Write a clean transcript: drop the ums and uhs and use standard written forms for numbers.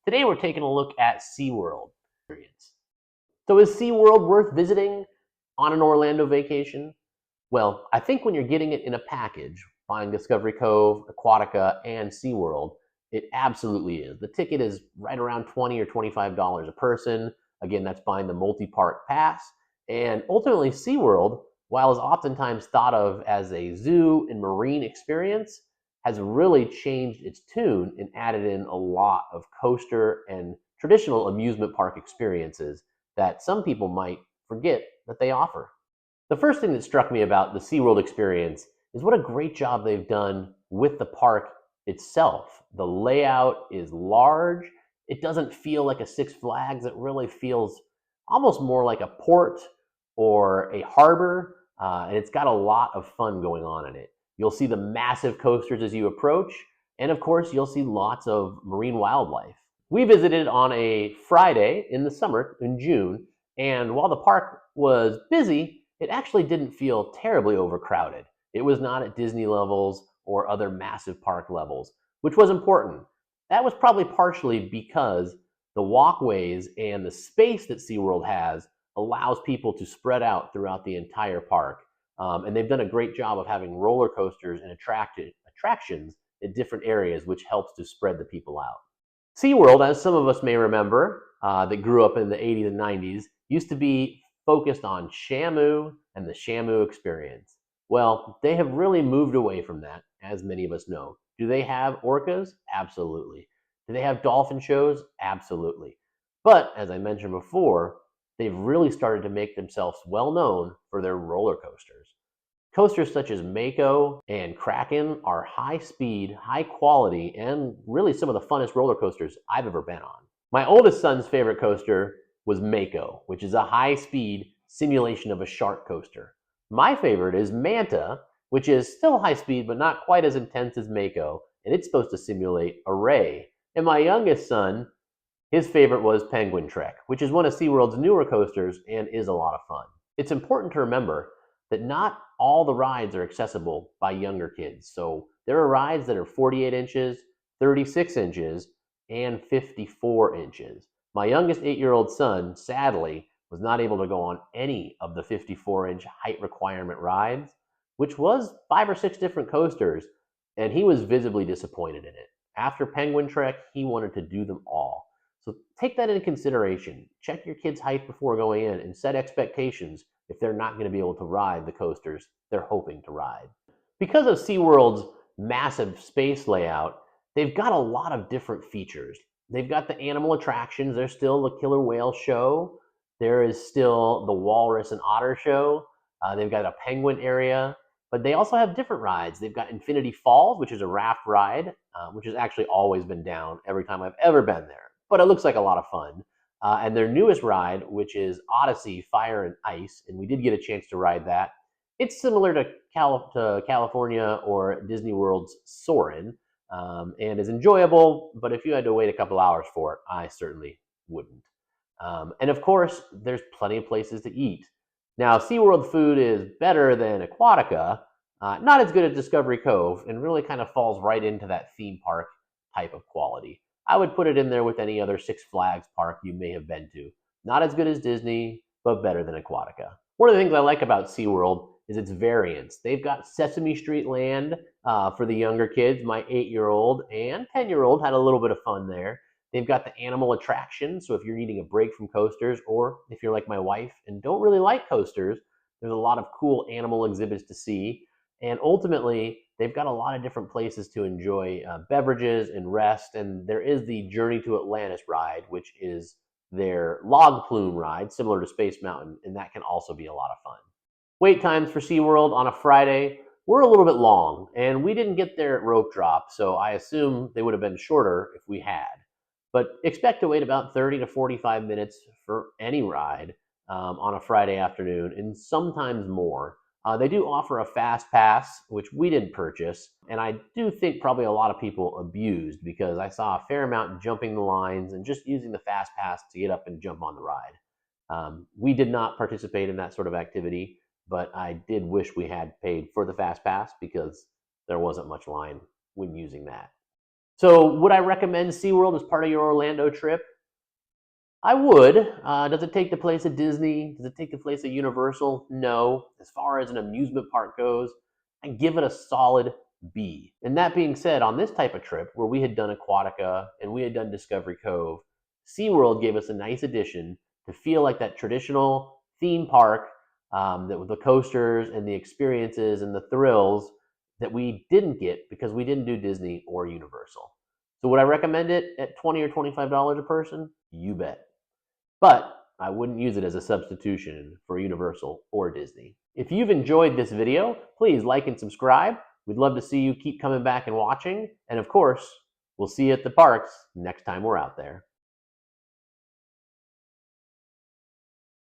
Today we're taking a look at SeaWorld experience. So is SeaWorld worth visiting on an Orlando vacation? Well, I think when you're getting it in a package, buying Discovery Cove, Aquatica, and SeaWorld, it absolutely is. The ticket is right around $20 or $25 a person. Again, that's buying the multi-park pass. And ultimately, SeaWorld, while is oftentimes thought of as a zoo and marine experience, has really changed its tune and added in a lot of coaster and traditional amusement park experiences that some people might forget that they offer. The first thing that struck me about the SeaWorld experience is what a great job they've done with the park itself. The layout is large. It doesn't feel like a Six Flags. It really feels almost more like a port or a harbor, and it's got a lot of fun going on in it. You'll see the massive coasters as you approach, and of course, you'll see lots of marine wildlife. We visited on a Friday in the summer, in June, and while the park was busy, it actually didn't feel terribly overcrowded. It was not at Disney levels or other massive park levels, which was important. That was probably partially because the walkways and the space that SeaWorld has allows people to spread out throughout the entire park. And they've done a great job of having roller coasters and attractions in different areas, which helps to spread the people out. SeaWorld, as some of us may remember, that grew up in the 80s and 90s, used to be focused on Shamu and the Shamu experience. Well, they have really moved away from that, as many of us know. Do they have orcas? Absolutely. Do they have dolphin shows? Absolutely. But, as I mentioned before, they've really started to make themselves well known for their roller coasters. Coasters such as Mako and Kraken are high speed, high quality, and really some of the funnest roller coasters I've ever been on. My oldest son's favorite coaster was Mako, which is a high speed simulation of a shark coaster. My favorite is Manta, which is still high speed but not quite as intense as Mako, and it's supposed to simulate a ray. And my youngest son, his favorite was Penguin Trek, which is one of SeaWorld's newer coasters and is a lot of fun. It's important to remember that not all the rides are accessible by younger kids. So there are rides that are 48 inches, 36 inches, and 54 inches. My youngest 8-year-old son, sadly, was not able to go on any of the 54-inch height requirement rides, which was 5 or 6 different coasters, and he was visibly disappointed in it. After Penguin Trek, he wanted to do them all. So take that into consideration. Check your kid's height before going in and set expectations if they're not going to be able to ride the coasters they're hoping to ride. Because of SeaWorld's massive space layout, they've got a lot of different features. They've got the animal attractions. There's still the killer whale show. There is still the walrus and otter show. They've got a penguin area. But they also have different rides. They've got Infinity Falls, which is a raft ride, which has actually always been down every time I've ever been there. But it looks like a lot of fun. And their newest ride, which is Odyssey Fire and Ice, and we did get a chance to ride that. It's similar to California or Disney World's Soarin', and is enjoyable, but if you had to wait a couple hours for it, I certainly wouldn't. And of course, there's plenty of places to eat. Now, SeaWorld food is better than Aquatica, not as good as Discovery Cove, and really kind of falls right into that theme park type of quality. I would put it in there with any other Six Flags park you may have been to. Not as good as Disney, but better than Aquatica. One of the things I like about SeaWorld is its variants. They've got Sesame Street Land for the younger kids. My 8-year-old and 10-year-old had a little bit of fun there. They've got the animal attractions, so if you're needing a break from coasters, or if you're like my wife and don't really like coasters, there's a lot of cool animal exhibits to see. And ultimately, they've got a lot of different places to enjoy beverages and rest. And there is the Journey to Atlantis ride, which is their log plume ride, similar to Space Mountain, and that can also be a lot of fun. Wait times for SeaWorld on a Friday were a little bit long, and we didn't get there at rope drop, so I assume they would have been shorter if we had. But expect to wait about 30 to 45 minutes for any ride on a Friday afternoon, and sometimes more. They do offer a Fastpass, which we didn't purchase, and I do think probably a lot of people abused because I saw a fair amount jumping the lines and just using the Fastpass to get up and jump on the ride. We did not participate in that sort of activity, but I did wish we had paid for the Fastpass because there wasn't much line when using that. So would I recommend SeaWorld as part of your Orlando trip? I would. Does it take the place of Disney? Does it take the place of Universal? No. As far as an amusement park goes, I give it a solid B. And that being said, on this type of trip where we had done Aquatica and we had done Discovery Cove, SeaWorld gave us a nice addition to feel like that traditional theme park, that with the coasters and the experiences and the thrills that we didn't get because we didn't do Disney or Universal. So would I recommend it at $20 or $25 a person? You bet. But I wouldn't use it as a substitution for Universal or Disney. If you've enjoyed this video, please like and subscribe. We'd love to see you keep coming back and watching. And of course, we'll see you at the parks next time we're out there.